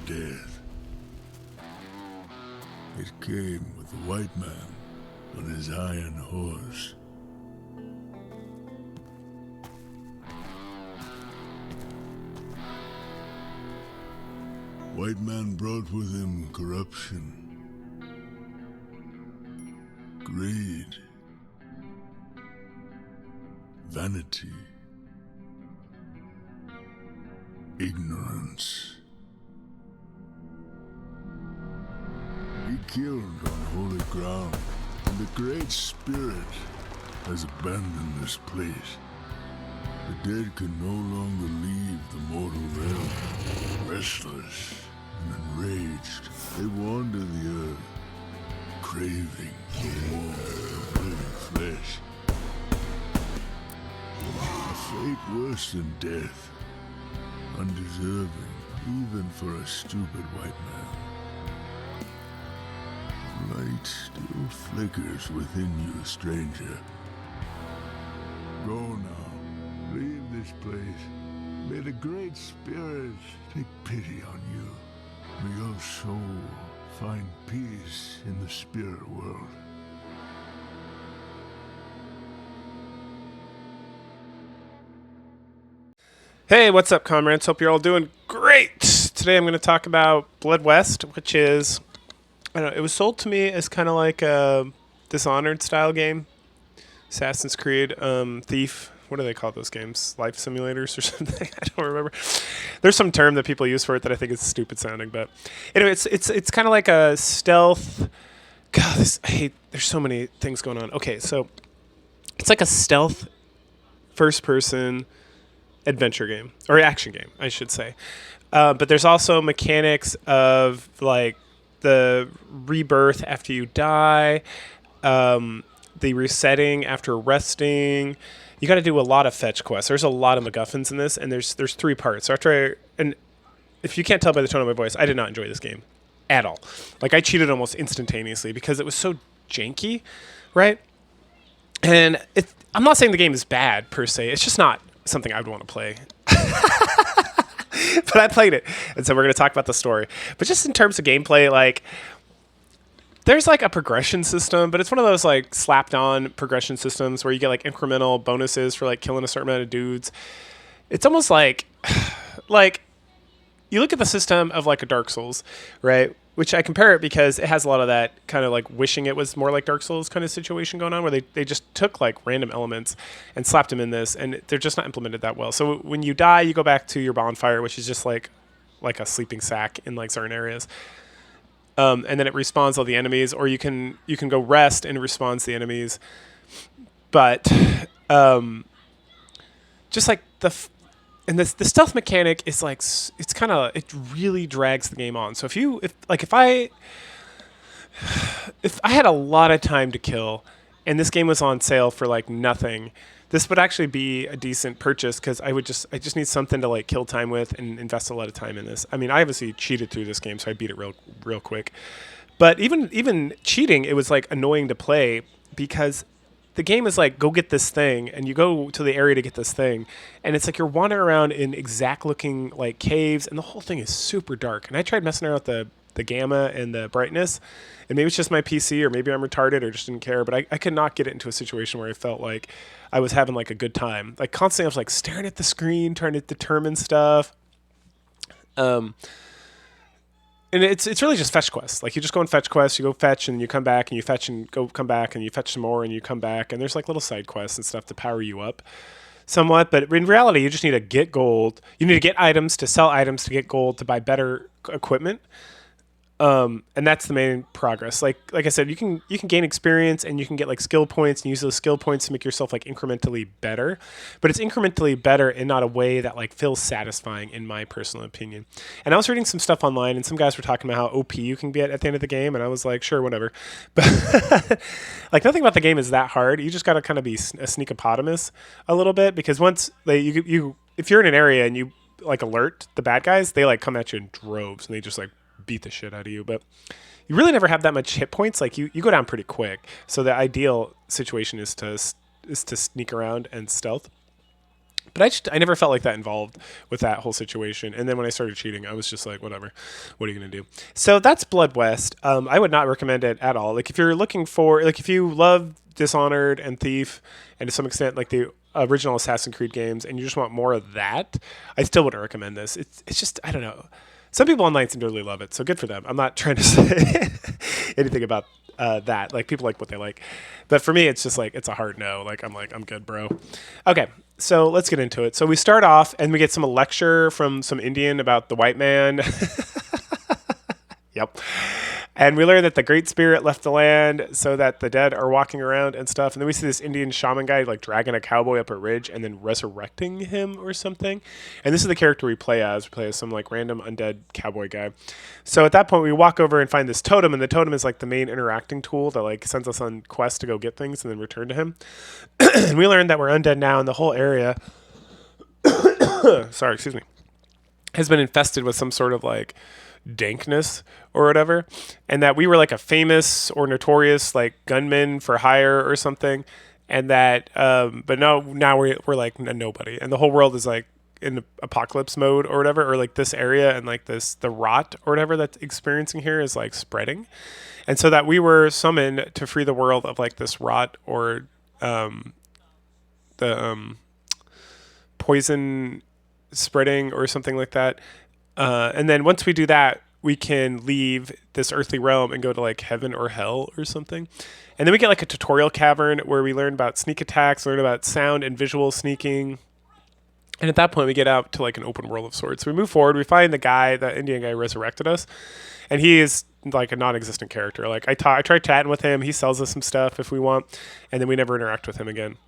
death. It came with the white man on his iron horse. White man brought with him corruption, greed, vanity, ignorance. He killed on holy ground, and the Great Spirit has abandoned this place. The dead can no longer leave the mortal realm. Restless and enraged, they wander the earth, craving the warmth of living flesh. A fate worse than death, undeserving even for a stupid white man. Light still flickers within you, stranger. Go now, leave this place. May the Great Spirit take pity on you. May your soul find peace in the spirit world. Hey, what's up, comrades? Hope you're all doing great. Today I'm going to talk about Blood West, which is, I don't know, it was sold to me as kind of like a Dishonored style game. Assassin's Creed, Thief, what do they call those games? Life simulators or something? I don't remember. There's some term that people use for it that I think is stupid sounding, but anyway, it's kind of like a stealth. God, there's so many things going on. Okay, so it's like a stealth first person adventure game, or action game, I should say. But there's also mechanics of like the rebirth after you die, the resetting after resting. You got to do a lot of fetch quests. There's a lot of MacGuffins in this, and there's three parts. So and if you can't tell by the tone of my voice, I did not enjoy this game at all. Like, I cheated almost instantaneously because it was so janky, right? And I'm not saying the game is bad per se. It's just not something I would want to play. But I played it, and so we're going to talk about the story. But just in terms of gameplay, like, there's like a progression system, but it's one of those like slapped on progression systems where you get like incremental bonuses for like killing a certain amount of dudes. It's almost like you look at the system of like a Dark Souls, right? Which I compare it because it has a lot of that kind of like wishing it was more like Dark Souls kind of situation going on, where they just took like random elements and slapped them in this, and they're just not implemented that well. So when you die, you go back to your bonfire, which is just like a sleeping sack in like certain areas. And then it respawns all the enemies, or you can go rest and it respawns the enemies. But just like the stealth mechanic is like, it's kind of, it really drags the game on. So if I had a lot of time to kill and this game was on sale for like nothing, this would actually be a decent purchase, because I just need something to like kill time with and invest a lot of time in this. I mean, I obviously cheated through this game, so I beat it real quick. But even cheating, it was like annoying to play, because the game is like, go get this thing, and you go to the area to get this thing, and it's like you're wandering around in exact looking like caves, and the whole thing is super dark. And I tried messing around with the gamma and the brightness, and maybe it's just my PC, or maybe I'm retarded or just didn't care, but I could not get it into a situation where I felt like I was having like a good time. Like constantly I was like staring at the screen, trying to determine stuff. And it's really just fetch quests. Like, you just go and fetch quests, you go fetch and you come back, and you fetch and go come back, and you fetch some more and you come back, and there's like little side quests and stuff to power you up somewhat. But in reality, you just need to get gold. You need to get items to sell items to get gold to buy better equipment. And that's the main progress. Like I said, you can gain experience, and you can get like skill points, and use those skill points to make yourself like incrementally better. But it's incrementally better in not a way that like feels satisfying, in my personal opinion. And I was reading some stuff online, and some guys were talking about how OP you can be at the end of the game, and I was like, sure, whatever. But like, nothing about the game is that hard. You just got to kind of be a sneakopotamus a little bit, because once if you're in an area and you like alert the bad guys, they like come at you in droves, and they just like beat the shit out of you. But you really never have that much hit points. Like, you go down pretty quick. So the ideal situation is to sneak around and stealth. But I never felt like that involved with that whole situation. And then when I started cheating, I was just like, whatever. What are you going to do? So that's Blood West. I would not recommend it at all. Like if you're looking for, like if you love Dishonored and Thief, and to some extent like the original Assassin's Creed games, and you just want more of that, I still wouldn't recommend this. It's just, I don't know. Some people online seem to really love it, so good for them. I'm not trying to say anything about that. Like people like what they like, but for me, it's just like it's a hard no. Like I'm good, bro. Okay, so let's get into it. So we start off and we get some lecture from some Indian about the white man. Yep. And we learn that the Great Spirit left the land so that the dead are walking around and stuff. And then we see this Indian shaman guy like dragging a cowboy up a ridge and then resurrecting him or something. And this is the character we play as. We play as some like random undead cowboy guy. So at that point we walk over and find this totem, and the totem is like the main interacting tool that like sends us on quests to go get things and then return to him. And we learn that we're undead now, and the whole area sorry, excuse me, has been infested with some sort of like dankness or whatever, and that we were like a famous or notorious like gunman for hire or something, and that but no, now we're like a nobody, and the whole world is like in apocalypse mode or whatever, or like this area and like the rot or whatever that's experiencing here is like spreading, and so that we were summoned to free the world of like this rot or the poison spreading or something like that. And then once we do that, we can leave this earthly realm and go to like heaven or hell or something. And then we get like a tutorial cavern where we learn about sneak attacks, learn about sound and visual sneaking. And at that point, we get out to like an open world of sorts. So we move forward. We find the Indian guy resurrected us. And he is like a non-existent character. Like I tried chatting with him. He sells us some stuff if we want. And then we never interact with him again.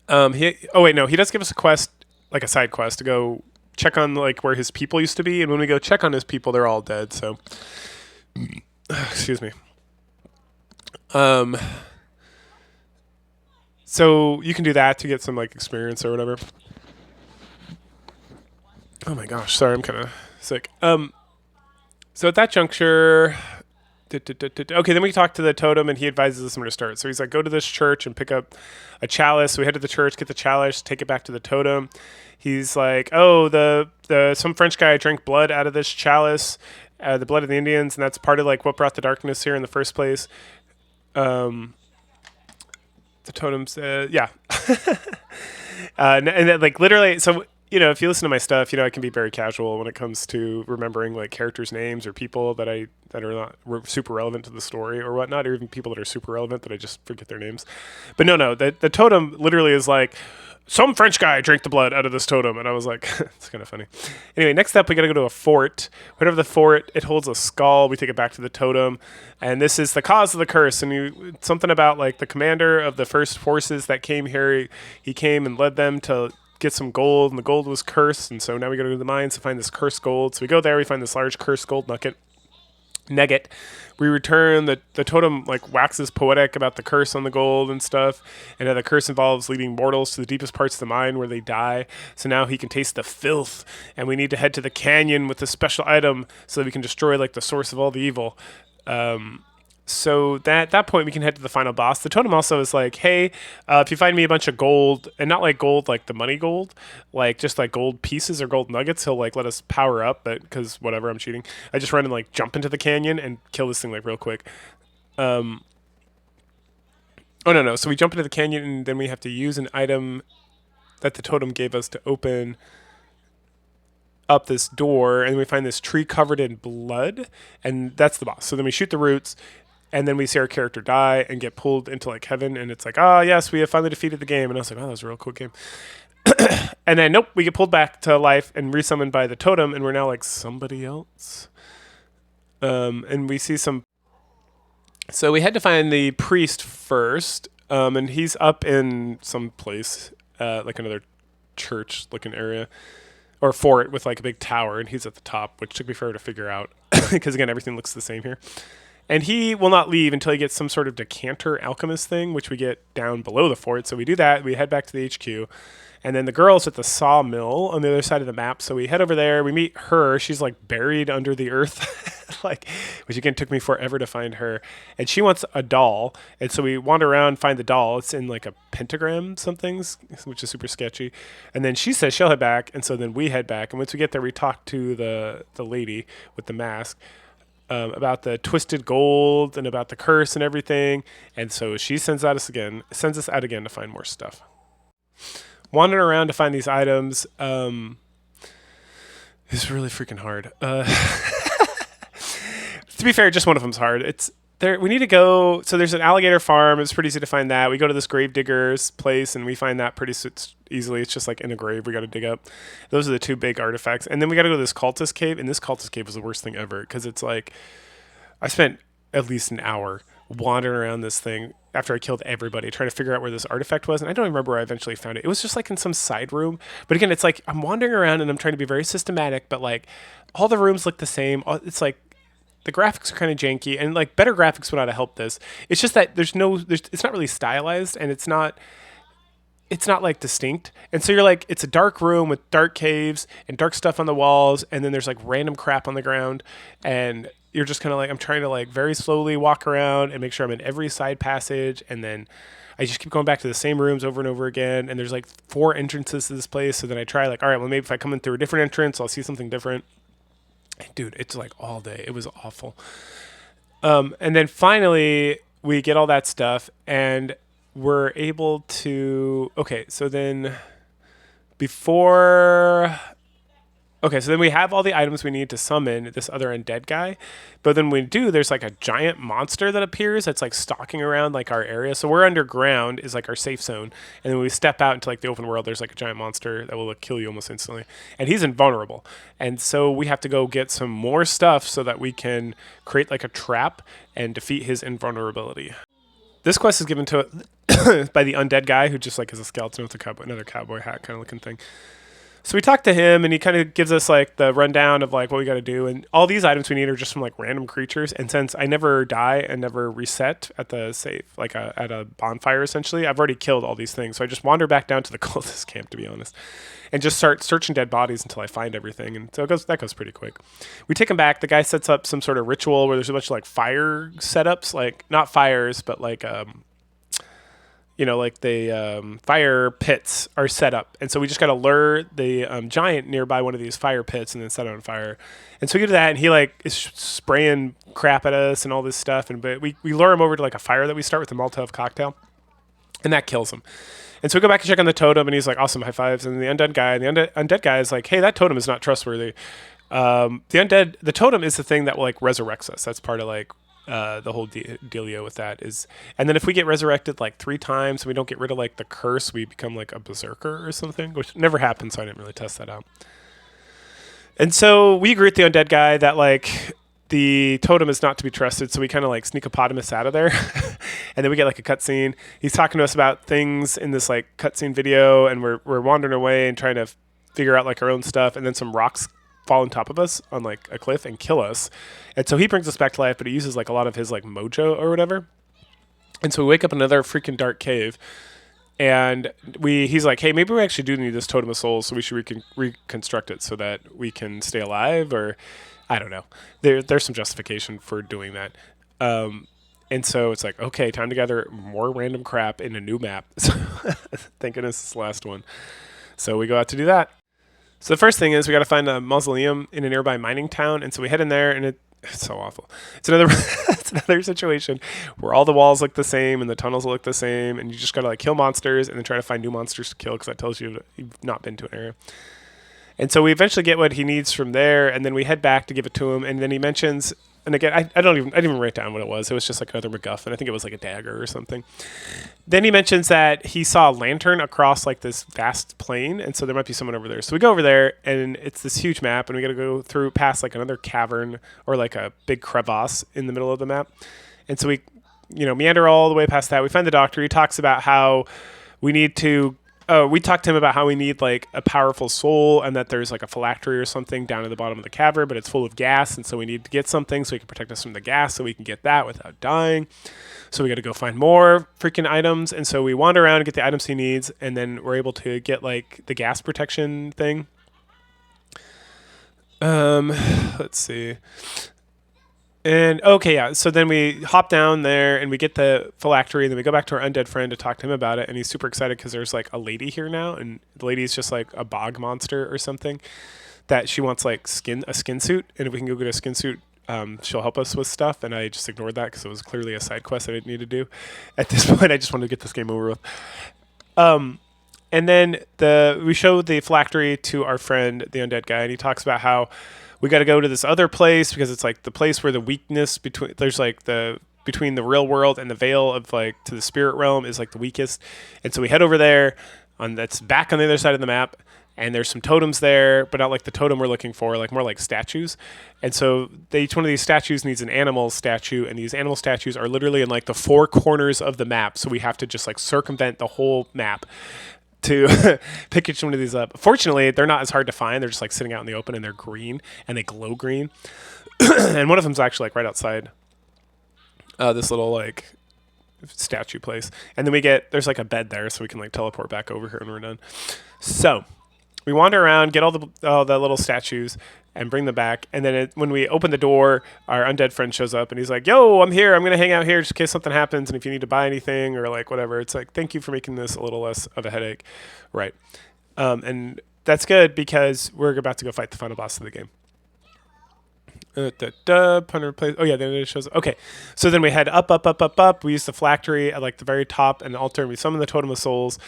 He does give us a quest, like a side quest to go check on like where his people used to be, and when we go check on his people, they're all dead. So excuse me. So you can do that to get some like experience or whatever. Oh my gosh, sorry, I'm kind of sick. So at that juncture, okay, then we talk to the totem, and he advises us where to start. So he's like, go to this church and pick up a chalice. So we head to the church, get the chalice, take it back to the totem. He's like, oh, some French guy drank blood out of this chalice, the blood of the Indians, and that's part of like what brought the darkness here in the first place. The totem said, yeah. And then like literally, so if you listen to my stuff, I can be very casual when it comes to remembering like characters' names or people that are not super relevant to the story or whatnot, or even people that are super relevant that I just forget their names. But no, the totem literally is like, some French guy drank the blood out of this totem. And I was like, it's kind of funny. Anyway, next up, we got to go to a fort. Whatever the fort, it holds a skull. We take it back to the totem. And this is the cause of the curse. And something about like the commander of the first forces that came here, he came and led them to get some gold, and the gold was cursed. And so now we go to the mines to find this cursed gold. So we go there, we find this large cursed gold nugget. We return, the totem like waxes poetic about the curse on the gold and stuff, and how the curse involves leading mortals to the deepest parts of the mine where they die. So now he can taste the filth, and we need to head to the canyon with a special item so that we can destroy like the source of all the evil. So at that point, we can head to the final boss. The totem also is like, hey, if you find me a bunch of gold, and not like gold like the money gold, like just like gold pieces or gold nuggets, he'll like let us power up. But because whatever, I'm cheating. I just run and like jump into the canyon and kill this thing like real quick. Oh no. So we jump into the canyon, and then we have to use an item that the totem gave us to open up this door, and we find this tree covered in blood, and that's the boss. So then we shoot the roots. And then we see our character die and get pulled into like heaven, and it's like, yes, we have finally defeated the game. And I was like, that was a real cool game. And then nope, we get pulled back to life and resummoned by the totem, and we're now like somebody else. And we see some. So we had to find the priest first, and he's up in some place, like another church-looking area or fort with like a big tower, and he's at the top, which took me forever to figure out because again, everything looks the same here. And he will not leave until he gets some sort of decanter alchemist thing, which we get down below the fort. So we do that. We head back to the HQ. And then the girl's at the sawmill on the other side of the map. So we head over there. We meet her. She's like buried under the earth. like, which again took me forever to find her. And she wants a doll, and so we wander around, find the doll. It's in like a pentagram, something's, which is super sketchy. And then she says she'll head back, and so then we head back. And once we get there, we talk to the lady with the mask. About the twisted gold and about the curse and everything, and so she sends us out again to find more stuff. Wandering around to find these items is really freaking hard. To be fair, just one of them's hard. It's there. We need to go. So there's an alligator farm. It's pretty easy to find that. We go to this gravedigger's place and we find that pretty easily. It's just like in a grave we got to dig up. Those are the two big artifacts. And then we got to go to this cultist cave. And this cultist cave was the worst thing ever because it's like I spent at least an hour wandering around this thing after I killed everybody trying to figure out where this artifact was. And I don't even remember where I eventually found it. It was just like in some side room. But again, it's like I'm wandering around and I'm trying to be very systematic, but like all the rooms look the same. It's like the graphics are kind of janky, and like better graphics would not have helped this. It's just that it's not really stylized, and it's not like distinct. And so you're like, it's a dark room with dark caves and dark stuff on the walls, and then there's like random crap on the ground, and you're just kind of like, I'm trying to like very slowly walk around and make sure I'm in every side passage, and then I just keep going back to the same rooms over and over again, and there's like 4 entrances to this place, so then I try like, all right, well maybe if I come in through a different entrance, I'll see something different. Dude, it's like all day. It was awful. And then finally, we get all that stuff, and we're able to... Okay, so then before... Okay, so then we have all the items we need to summon this other undead guy. But then when we do, there's like a giant monster that appears that's like stalking around like our area. So we're underground is like our safe zone. And then when we step out into like the open world, there's like a giant monster that will like, kill you almost instantly. And he's invulnerable. And so we have to go get some more stuff so that we can create like a trap and defeat his invulnerability. This quest is given to it by the undead guy who just like is a skeleton with another cowboy hat kind of looking thing. So we talk to him, and he kind of gives us like the rundown of like what we got to do, and all these items we need are just from like random creatures. And since I never die and never reset at the safe, like at a bonfire, essentially, I've already killed all these things. So I just wander back down to the cultist camp, to be honest, and just start searching dead bodies until I find everything. And so that goes pretty quick. We take him back. The guy sets up some sort of ritual where there's a bunch of like fire setups, like not fires, but like like the fire pits are set up. And so we just got to lure the giant nearby one of these fire pits and then set it on fire. And so we get to that, and he like is spraying crap at us and all this stuff. But we lure him over to like a fire that we start with the Molotov cocktail, and that kills him. And so we go back and check on the totem, and he's like, awesome, high fives. And the undead guy is like, hey, that totem is not trustworthy. The totem is the thing that will like resurrects us. That's part of like the whole dealio with that is, and then if we get resurrected like 3 times and we don't get rid of like the curse, we become like a berserker or something, which never happened, so I didn't really test that out. And so we agree with the undead guy that like the totem is not to be trusted, so we kind of like sneakopotamus out of there. And then we get like a cutscene. He's talking to us about things in this like cutscene video, and we're wandering away and trying to figure out like our own stuff, and then some rocks fall on top of us on like a cliff and kill us. And so he brings us back to life, but he uses like a lot of his like mojo or whatever. And so we wake up in another freaking dark cave, and he's like, hey, maybe we actually do need this totem of souls, so we should reconstruct it so that we can stay alive, or I don't know. There's some justification for doing that. And so it's like, okay, time to gather more random crap in a new map. Thank goodness it's the last one. So we go out to do that. So the first thing is we got to find a mausoleum in a nearby mining town, and so we head in there, and it's so awful. It's another situation where all the walls look the same and the tunnels look the same, and you just got to like kill monsters and then try to find new monsters to kill because that tells you you've not been to an area. And so we eventually get what he needs from there, and then we head back to give it to him, and then he mentions, and again, I didn't even write down what it was. It was just like another MacGuffin. I think it was like a dagger or something. Then he mentions that he saw a lantern across like this vast plain, and so there might be someone over there. So we go over there, and it's this huge map, and we got to go through past like another cavern or like a big crevasse in the middle of the map. And so we, meander all the way past that. We find the doctor. He talks about how we need to. We talked to him about how we need like a powerful soul, and that there's like a phylactery or something down at the bottom of the cavern, but it's full of gas, and so we need to get something so he can protect us from the gas, so we can get that without dying. So we got to go find more freaking items, and so we wander around and get the items he needs, and then we're able to get like the gas protection thing. Let's see. And okay, yeah. So then we hop down there and we get the phylactery, and then we go back to our undead friend to talk to him about it. And he's super excited because there's like a lady here now, and the lady's just like a bog monster or something that she wants like a skin suit, and if we can go get a skin suit, she'll help us with stuff. And I just ignored that because it was clearly a side quest I didn't need to do. At this point, I just wanted to get this game over with. And then we show the phylactery to our friend, the undead guy, and he talks about how we got to go to this other place because it's like the place where the weakness between the real world and the veil of like to the spirit realm is like the weakest. And so we head over there that's back on the other side of the map, and there's some totems there, but not like the totem we're looking for, like more like statues. And so each one of these statues needs an animal statue, and these animal statues are literally in like the four corners of the map. So we have to just like circumvent the whole map to pick each one of these up. Fortunately, they're not as hard to find. They're just like sitting out in the open, and they're green and they glow green. And one of them's actually like right outside this little like statue place. And then there's like a bed there, so we can like teleport back over here when we're done. So we wander around, get all the little statues, and bring them back. And then when we open the door, our undead friend shows up, and he's like, "Yo, I'm here. I'm gonna hang out here just in case something happens. And if you need to buy anything or like whatever, it's like thank you for making this a little less of a headache, right?" And that's good because we're about to go fight the final boss of the game. Punter plays. Oh yeah, then it shows. Okay, so then we head up. We use the phylactery at like the very top and the altar, and we summon the totem of souls.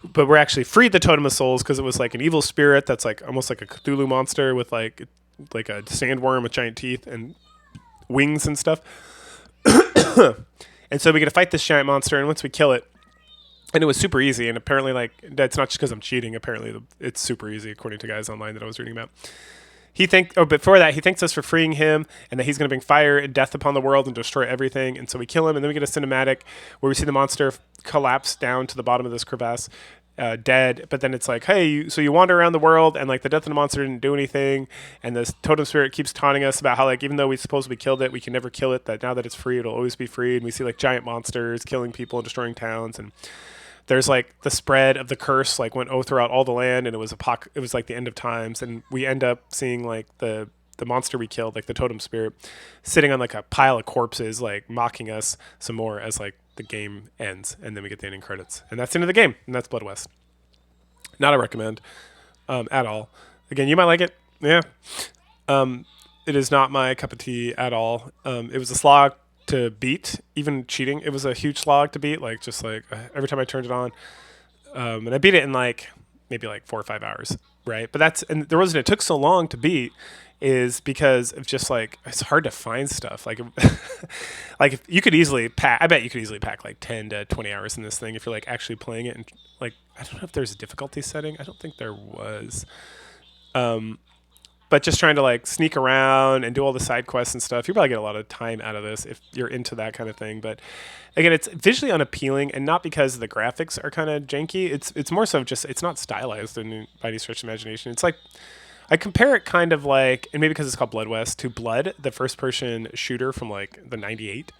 But we're actually freed the totem of souls because it was like an evil spirit that's like almost like a Cthulhu monster with like a sandworm with giant teeth and wings and stuff. And so we get to fight this giant monster, and once we kill it, and it was super easy. And apparently, like that's not just because I'm cheating. Apparently, it's super easy according to guys online that I was reading about. Before that, he thanks us for freeing him, and that he's going to bring fire and death upon the world and destroy everything. And so we kill him, and then we get a cinematic where we see the monster collapse down to the bottom of this crevasse, dead. But then it's like, hey, so you wander around the world, and like the death of the monster didn't do anything, and this totem spirit keeps taunting us about how like even though we supposedly killed it, we can never kill it. That now that it's free, it'll always be free. And we see like giant monsters killing people and destroying towns, and there's like the spread of the curse like went throughout all the land, and it was like the end of times, and we end up seeing like the monster we killed, like the totem spirit, sitting on like a pile of corpses, like mocking us some more as like the game ends, and then we get the ending credits, and that's the end of the game, and that's Blood West. Not a recommend at all. Again, you might like it, yeah. It is not my cup of tea at all. It was a slog to beat, even cheating. It was a huge slog to beat. Like just like every time I turned it on, and I beat it in like maybe like 4 or 5 hours, right? But the reason it took so long to beat is because of just like it's hard to find stuff. Like, like if you could easily pack. I bet you could easily pack like 10 to 20 hours in this thing if you're like actually playing it. And like I don't know if there's a difficulty setting. I don't think there was. But just trying to like sneak around and do all the side quests and stuff, you probably get a lot of time out of this if you're into that kind of thing. But again, it's visually unappealing, and not because the graphics are kind of janky. It's more so just it's not stylized by any stretch of imagination. It's like I compare it kind of like, and maybe because it's called Blood West, to Blood, the first person shooter from like the '98,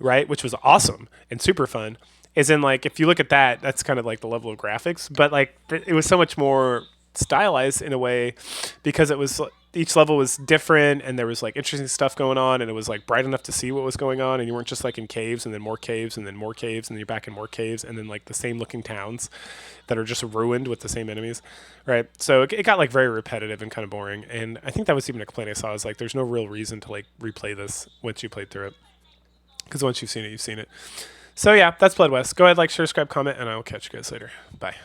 right? Which was awesome and super fun. Is in like if you look at that, that's kind of like the level of graphics, but like it was so much more stylized in a way because it was each level was different, and there was like interesting stuff going on, and it was like bright enough to see what was going on, and you weren't just like in caves and then more caves and then more caves and then you're back in more caves and then like the same looking towns that are just ruined with the same enemies, right? So it got like very repetitive and kind of boring, and I think that was even a complaint I saw, is like there's no real reason to like replay this once you played through it, because once you've seen it, you've seen it. So yeah, that's Blood West. Go ahead, like, share, subscribe, comment, and I will catch you guys later. Bye.